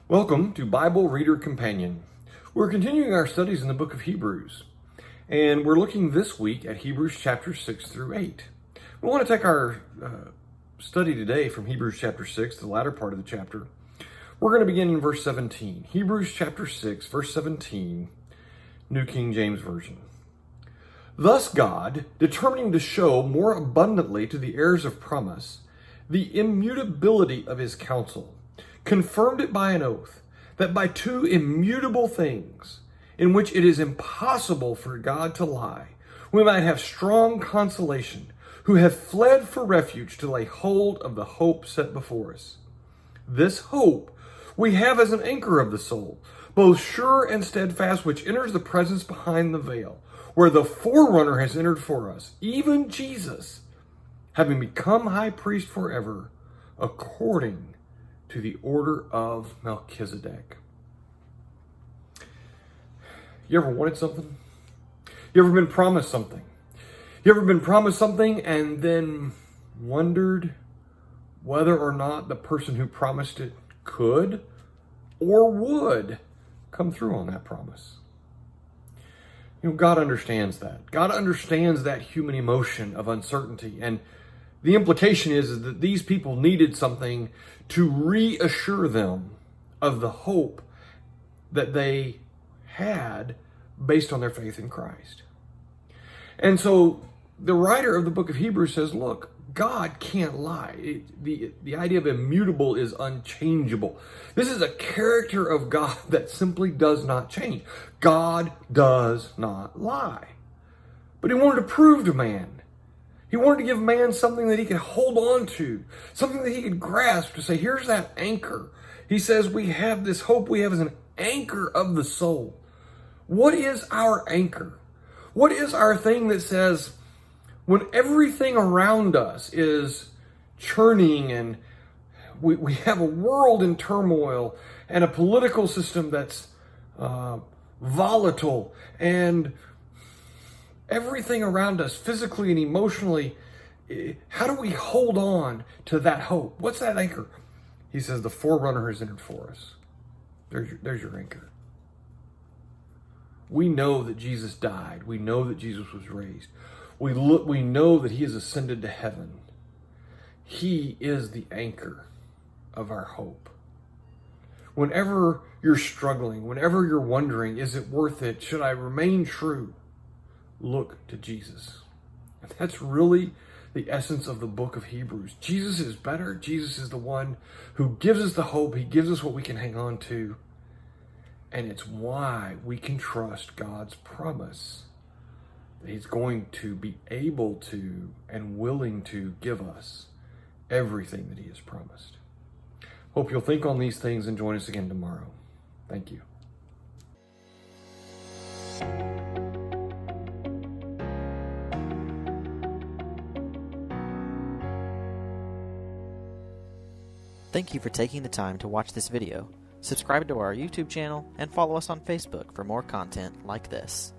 Welcome to Bible Reader Companion. We're continuing our studies in the book of Hebrews, and we're looking this week at Hebrews chapter 6 through 8. We want to take our study today from Hebrews chapter 6, the latter part of the chapter. We're going to begin in verse 17. Hebrews chapter 6, verse 17, New King James Version. Thus God, determining to show more abundantly to the heirs of promise the immutability of his counsel, confirmed it by an oath, that by two immutable things, in which it is impossible for God to lie, we might have strong consolation, who have fled for refuge to lay hold of the hope set before us. This hope we have as an anchor of the soul, both sure and steadfast, which enters the presence behind the veil, where the forerunner has entered for us, even Jesus, having become high priest forever, according to the order of Melchizedek. You ever wanted something? You ever been promised something? You ever been promised something and then wondered whether or not the person who promised it could or would come through on that promise? You know, God understands that. God understands that human emotion of uncertainty. And the implication is that these people needed something to reassure them of the hope that they had based on their faith in Christ. And so the writer of the book of Hebrews says, look, God can't lie. The idea of immutable is unchangeable. This is a character of God that simply does not change. God does not lie. But he wanted to prove to man. He wanted to give man something that he could hold on to, something that he could grasp to say, here's that anchor. He says we have this hope we have as an anchor of the soul. What is our anchor? What is our thing that says when everything around us is churning and we have a world in turmoil and a political system that's volatile and everything around us, physically and emotionally, how do we hold on to that hope? What's that anchor? He says the forerunner has entered for us. There's your anchor. We know that Jesus died. We know that Jesus was raised. We know that he has ascended to heaven. He is the anchor of our hope. Whenever you're struggling, whenever you're wondering, is it worth it? Should I remain true? Look to Jesus. And that's really the essence of the book of Hebrews. Jesus is better. Jesus is the one who gives us the hope. He gives us what we can hang on to. And it's why we can trust God's promise that he's going to be able to and willing to give us everything that he has promised. Hope you'll think on these things and join us again tomorrow. Thank you. Thank you for taking the time to watch this video. Subscribe to our YouTube channel and follow us on Facebook for more content like this.